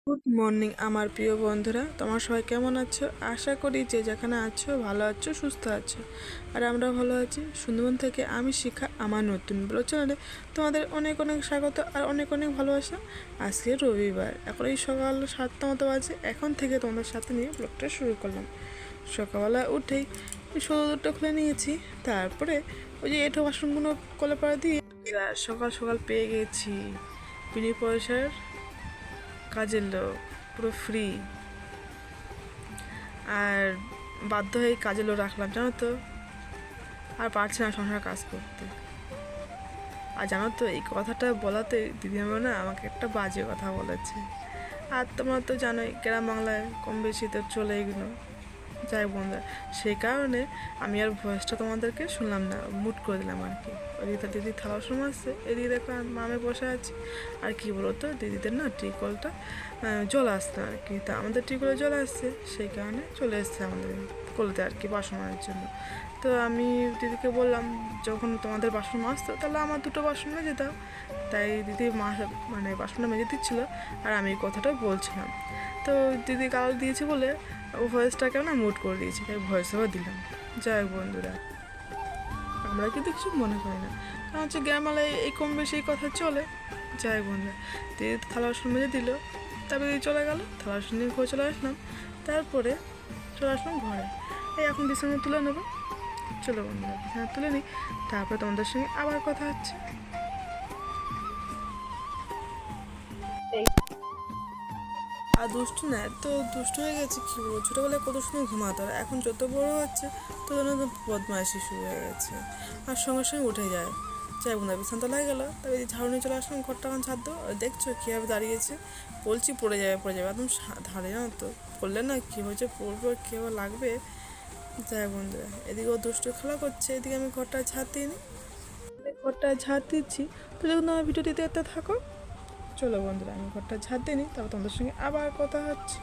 Good morning আমার প্রিয় বন্ধুরা, তোমার সবাই কেমন আছো? আশা করি যে যেখানে আছো ভালো আছো, সুস্থ আছো। আর আমরা ভালো আছি। সুন্দরবন থেকে আমি শিখা, আমার নতুন ব্লগ চ্যানেলে তোমাদের অনেক অনেক স্বাগত আর অনেক অনেক ভালোবাসা। আজকে রবিবার, এখন এই সকাল 7টা মতো বাজে। এখন থেকে তোমাদের সাথে নিয়ে ব্লগটা শুরু করলাম। সকালবেলা উঠেই সদরটা খুলে নিয়েছি, তারপরে ওই যে এঁঠো বাসনগুলো কলে পাড়া দিয়ে সকাল সকাল পেয়ে গেছি বিনি পয়সার কাজের লোক, পুরো ফ্রি। আর বাধ্য হয়ে কাজের লোক রাখলাম, জানো তো। আর পারছি না সংসার কাজ করতে। আর জানো তো, এই কথাটা বলাতে দিদিমা না আমাকে একটা বাজে কথা বলেছে। আর তোমরা তো জানোই গ্রাম বাংলায় কম বেশি তো চলে এগুলো, যাই বন্ধুরা। সেই কারণে আমি আর ভয়েসটা তোমাদেরকে শুনলাম না, মুট করে দিলাম আর কি। ওদিকে দিদি থালা বাসন আসছে, এদিকে দেখো মামে বসে আছে। আর কি বলো তো, দিদিদের না টিকলটা জল আসতো আর কি, তা আমাদের টিকলে জল আসছে, সেই কারণে চলে এসছে আমাদের কলতে আর কি বাসন মাজার জন্য। তো আমি দিদিকে বললাম, যখন তোমাদের বাসন মাজতো তাহলে আমার দুটো বাসন মেজে দাও। তাই দিদি মানে বাসনটা মেজে দিচ্ছিলো, আর আমি এই কথাটা বলছিলাম। তো দিদি গাল দিয়েছে বলে ভয়েসটাকে না মুট করে দিয়েছি, তাই ভয়েস ওভার দিলাম। যাই হোক বন্ধুরা, আমরা কিন্তু কিছু মনে করি না, কারণ হচ্ছে গ্রামালয়ে এই কম বেশি এই কথা চলে। যাই হোক বন্ধুরা, দিদি থালা বাসন মেজে দিল, তারপরে দিদি চলে গেল, থালা বাসন নিয়ে ঘরে চলে আসলাম। তারপরে চলে আসলাম ঘরে। এই এখন বিছানা তুলে নেবো। চলো বন্ধুরা, বিছানা তুলে নিই, তারপরে তোমাদের সঙ্গে আবার কথা হচ্ছে। আর দুষ্টু না, এত দুষ্টু হয়ে গেছে কী বলবো। ছোটোবেলায় কত সময় ঘুমাতো, আর এখন যত বড়ো হচ্ছে তত বদমাইশি শুরু হয়ে গেছে, আর সঙ্গে সঙ্গে উঠে যায়। যাই বন্ধু, বিছানা তো লাগে গেলো, তবে ঝাড়ু নিয়ে চলে আসলাম, ঘরটা এখন ছাদ দেবো। দেখছো কীভাবে দাঁড়িয়েছে, বলছি পড়ে যাবে পড়ে যাবে, একদম ধারে জানো তো। পড়লে না কী হয়েছে, পড়বে কীভাবে লাগবে। যাই বন্ধুরা, এদিকে ও দুষ্টু খেলা করছে, এদিকে আমি ঘরটা ঝাড় দিয়ে নিই। ঘরটা ঝাড় দিচ্ছি, তো দেখুন তোমার ভিডিওটি দেখতে থাকো। চলো বন্ধুরা, আমি ঘরটা ঝাড় দিয়ে নিই, তারপর তোমাদের সঙ্গে আবার কথা হচ্ছে।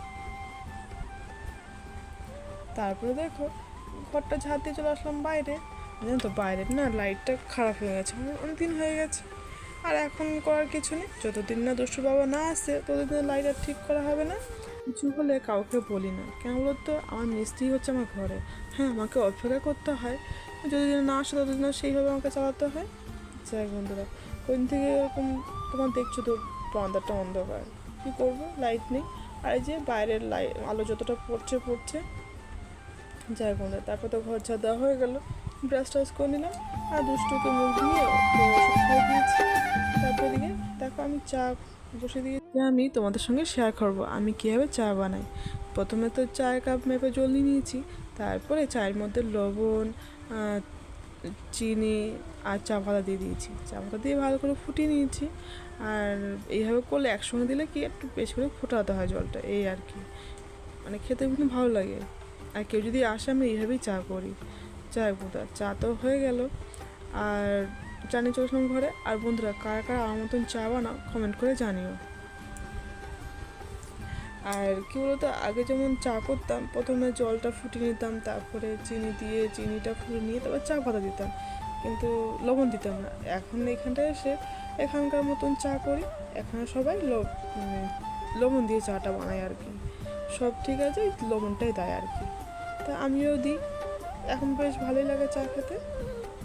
তারপরে দেখো, ঘরটা ঝাড় দিয়ে চলে আসলাম বাইরে। জানো তো, বাইরের না লাইটটা খারাপ হয়ে গেছে, অনেক দিন হয়ে গেছে। আর এখন করার কিছু নেই, যতদিন না দুষ্টু বাবা না আসে ততদিন লাইট আর ঠিক করা হবে না। কিছু হলে কাউকে বলি না, কেন বলতো, আমার মিস্ত্রি হচ্ছে আমার ঘরে। হ্যাঁ, আমাকে অপেক্ষা করতে হয়, যতদিন না আসে ততদিন সেইভাবে আমাকে চালাতে হয়। যাই বন্ধুরা, কোন থেকে এরকম তোমার দেখছো তো বারান্দাটা অন্ধকার, কী করবো, লাইট নেই। আর এই যে বাইরের আলো যতটা পড়ছে পড়ছে। যাই বন্ধুরা, তারপর তো ঘর ঝাড় দেওয়া হয়ে গেল, ব্রাশ টাশ করে নিলাম, আর দুষ্টুকে মুখ দিয়ে ওষুধ খেয়ে দিয়েছি। তারপর দিকে দেখো, আমি চা বসে দিয়েছি। আমি তোমাদের সঙ্গে শেয়ার করবো আমি কীভাবে চা বানাই। প্রথমে তো চায়ের কাপ মেপে জল নিয়ে নিয়েছি, তারপরে চায়ের মধ্যে লবণ, চিনি আর চা পাতা দিয়ে দিয়েছি। চা পাতা দিয়ে ভালো করে ফুটিয়ে নিয়েছি। আর এইভাবে করলে একসঙ্গে দিলে কি একটু বেশি করে ফোটাতে হয় জলটা, এই আর কি, মানে খেতে কিন্তু ভালো লাগে। আর কেউ যদি আসে আমি এইভাবেই চা করি। যাই বন্ধুরা, চা তো হয়ে গেল, আর চা নিয়ে চলে আসলাম ঘরে। আর বন্ধুরা, কারা কারা আমার মতন চা বানাও কমেন্ট করে জানিও। আর কী বলতো, আগে যেমন চা করতাম, প্রথমে জলটা ফুটিয়ে নিতাম, তারপরে চিনি দিয়ে চিনিটা ফুটিয়ে নিয়ে তারপর চা পাতা দিতাম, কিন্তু লবণ দিতাম না। এখন এখানটায় এসে এখানকার মতন চা করি। এখানে সবাই লবণ দিয়ে চাটা বানায় আর কি। সব ঠিক আছে, লবণটাই দেয় আর কি, তা আমিও দিই। এখন বেশ ভালোই লাগে চা খেতে।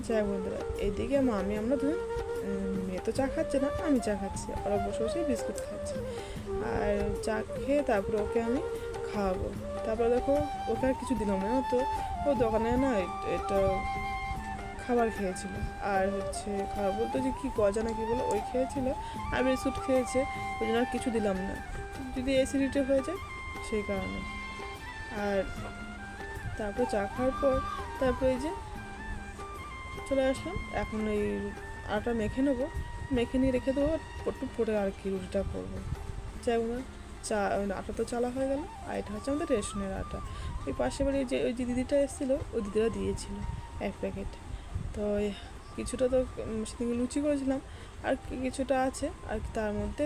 যাই বন্ধুরা, এইদিকে আমরা দুজন, মেয়ে তো চা খাচ্ছে না, আমি চা খাচ্ছি, ওরা বসে বসে বিস্কুট খাচ্ছে। আর চা খেয়ে তারপরে ওকে আমি খাওয়াবো। তারপরে দেখো, ওকে আর কিছু দিলাম না তো, ও দোকানে না এটা খাবার খেয়েছিল। আর হচ্ছে খাবার বলতে যে কী গজা না কি বলে ওই খেয়েছিল, আর বিস্কুট খেয়েছে, ওই জন্য আর কিছু দিলাম না, যদি অ্যাসিডিটি হয়ে যায় সেই কারণে। আর তারপর চা খাওয়ার পর তারপরে এই যে চলে আসলাম। এখন এই আটা মেখে নেবো, মেখে নিয়ে রেখে দেবো, একটু পরে আর কি রুটিটা করবো। যাই বন্ধুরা, চা আটা তো চালা হয়ে গেল। আর এটা হচ্ছে আমাদের রেশনের আটা। ওই পাশে বাড়ি ওই যে দিদিটা এসেছিলো, ওই দিদিরা দিয়েছিল 1 প্যাকেট। তো কিছুটা তো সেদিকে লুচি করেছিলাম, আর কিছুটা আছে, আর তার মধ্যে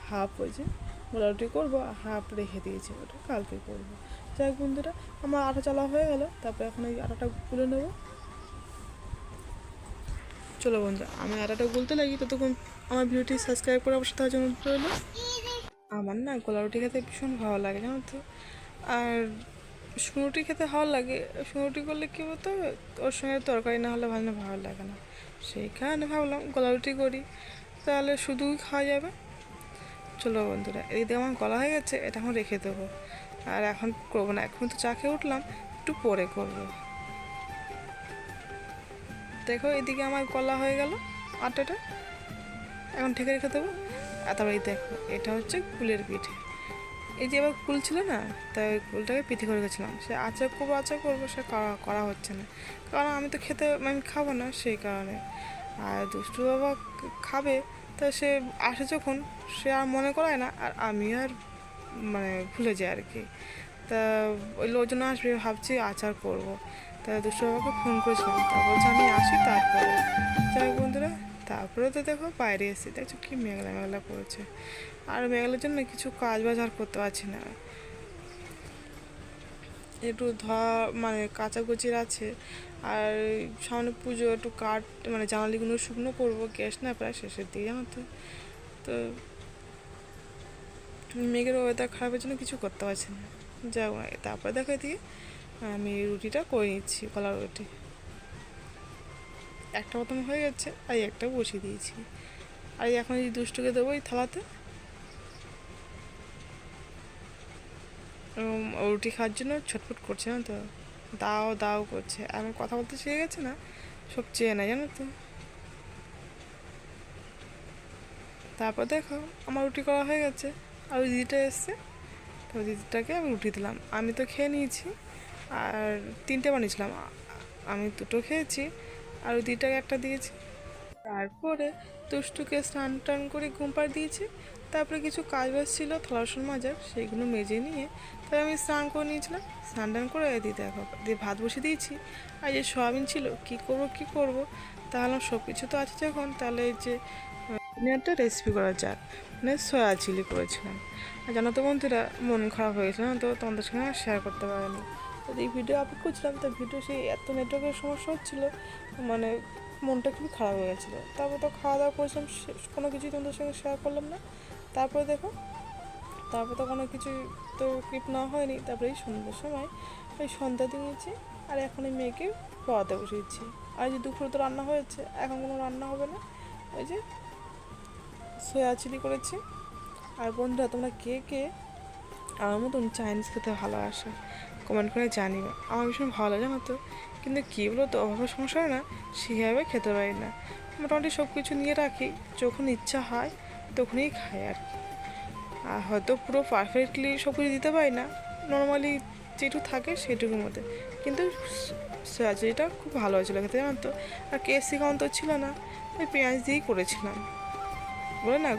হাফ হয়েছে গোলা রুটি করবো, আর হাফ রেখে দিয়েছি, ওটা কালকে করবো। যাই হোক বন্ধুরা, আমার আটা চালা হয়ে গেল, তারপরে এখন এই আটাটা গুলে নেবো। চলো বন্ধুরা, আমি আটাটা গুলতে লাগি, ততক্ষণ আমার ভিডিওটি সাবস্ক্রাইব করে অবশ্যই তার জন্য রইল। আমার না গোলা রুটি খেতে ভীষণ ভালো লাগে জানো তো। আর শুকনো রুটি খেতে ভালো লাগে, শুকনো রুটি করলে কী বলতো, ওর সঙ্গে তরকারি না হলে ভালো লাগে না। সেই কারণে ভাবলাম গোলা রুটি করি, তাহলে শুধুই খাওয়া যাবে। চলো বন্ধুরা, এদিকে আমার গলা হয়ে গেছে, এটা এখন রেখে দেবো। আর এখন করবো না, এখন তো চা খেয়ে উঠলাম, একটু পরে করবো। দেখো এদিকে আমার গলা হয়ে গেল আটাটা, এখন ঢেকে রেখে দেবো। আর তারপরে দেখো এটা হচ্ছে কুলের পিঠে। এই যে আবার কুল ছিল না, তাই ওই কুলটাকে পিঠে করে গেছিলাম। সে আচার করবো সে করা হচ্ছে না, কারণ আমি তো আমি খাবো না সেই কারণে। আর দুষ্টু বাবা খাবে, তা সে আসে যখন সে আর মনে করায় না, আর আমি আর ভুলে যাই আর কি। তা ওই লোকজন আসবে ভাবছি আচার করব। তা দুষ্টু বাবাকে ফোন করেছিলাম, তা বলছে আমি আসি তারপরে। যাই বন্ধুরা, তারপরে তো দেখো বাইরে এসে দেখছো কি মেঘলা করেছে। আর মেঘলার জন্য কিছু কাজ বাজ আর করতে পারছি না। একটু কাচাকুচির আছে। আর সামনে পুজো, একটু জানালিগুলো শুকনো করবো, গ্যাস না প্রায় শেষের দিকে জানো তো। তো মেঘের ওয়েদার খারাপের জন্য কিছু করতে পারছি না। যাও, তারপরে দেখো এদিকে আমি রুটিটা করে নিচ্ছি, কলার রুটি একটা মতন হয়ে যাচ্ছে, আর একটা বসিয়ে দিয়েছি। আর এখন এই দুষ্টুকে দেবো এই থালাতে। রুটি খাওয়ার জন্য ছটফট করছে না তো, দাও করছে। আমি কথা বলতে শিখে গেছে না, সব চেয়ে নেয় জানো তো। তারপর দেখো আমার রুটি করা হয়ে গেছে, আর ওই দিদিটা এসছে, তো ওই দিদিটাকে আমি রুটি দিলাম। আমি তো খেয়ে নিয়েছি, আর 3টে বানিয়েছিলাম, আমি 2টো খেয়েছি, আর ওই দিদিটাকে একটা দিয়েছি। তারপরে দুষ্টুকে স্নান টান করে ঘুম পাড় দিয়েছি। তারপরে কিছু কাজ বাজ ছিল থালা বাসন মাজার, সেইগুলো মেজে নিয়ে তাই আমি স্নান করে নিয়েছিলাম। স্নান টান করে দিয়ে ভাত বসিয়ে দিয়েছি। আর যে সয়াবিন ছিল কি করব, তাহলে সব কিছু তো আছে যখন, তাহলে এই যে একটা রেসিপি করা যাক, সয়া চিলি করেছিলাম। আর জানো তো বন্ধুরা, মন খারাপ হয়ে গেছিল না, তো তোমাদের সঙ্গে শেয়ার করতে পারিনি। তো এই ভিডিও আপলোড করছিলাম, তো ভিডিও সেই এত নেটওয়ার্কের সমস্যা হচ্ছিলো, মনটা খুবই খারাপ হয়ে গেছিলো। তারপর তো খাওয়া দাওয়া করেছিলাম, কোনো কিছুই তোমাদের সঙ্গে শেয়ার করলাম না। তারপরে দেখো, তারপর তো কোনো কিছুই তো ক্লিপ না হয়নি। তারপরে এই সন্ধ্যার সময় ওই সন্ধ্যা দিয়েছি, আর এখন এই মেয়েকে পড়াতে বসিয়েছি। আর যে দুপুরে তো রান্না হয়েছে, এখন কোনো রান্না হবে না। ওই যে সয়া চিলি করেছি। আর বন্ধুরা, তোমরা কে আমার মতন চাইনিজ খেতে ভালোবাসো কমেন্ট করে জানিও, আমার ভীষণ ভালো লাগে জানো তো। কিন্তু কী বলো তো, অভাবের সংসারে না সেভাবে খেতে পারি না। মোটামুটি সব কিছু নিয়ে রাখি, যখন ইচ্ছা হয় তখনই খাই আর কি। আর হয়তো পুরো পারফেক্টলি সব কিছু দিতে পারি না, নর্মালি যেটুকু থাকে সেটুকুর মধ্যে। কিন্তু সয়া চিলিটা খুব ভালো হয়েছিলো খেতে জানো তো। আর KFC খাওয়ান তো ছিল না, ওই পেঁয়াজ দিয়েই করেছিলাম। বলে না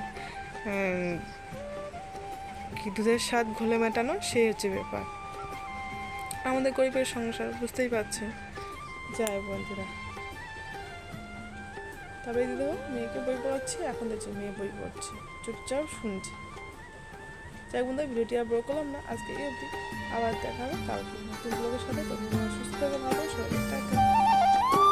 কি দুধের স্বাদ ঘোলে মেটানো, সেই হচ্ছে ব্যাপার। আমাদের গরিবের সংসার বুঝতেই পারছে। যাই বন্ধুরা, তবে দিদি মেয়েকে বই পড়াচ্ছি, এখন দেখছি মেয়ে বই পড়ছে, চুপচাপ শুনছি। যাই বন্ধুরা, ভিডিওটি আর বড় করলাম না, আজকে এই অবধি। আবার দেখা হবে কালকে নতুন ব্লগের সাথে। তখন সুস্থ থেকে ভালো সবাই।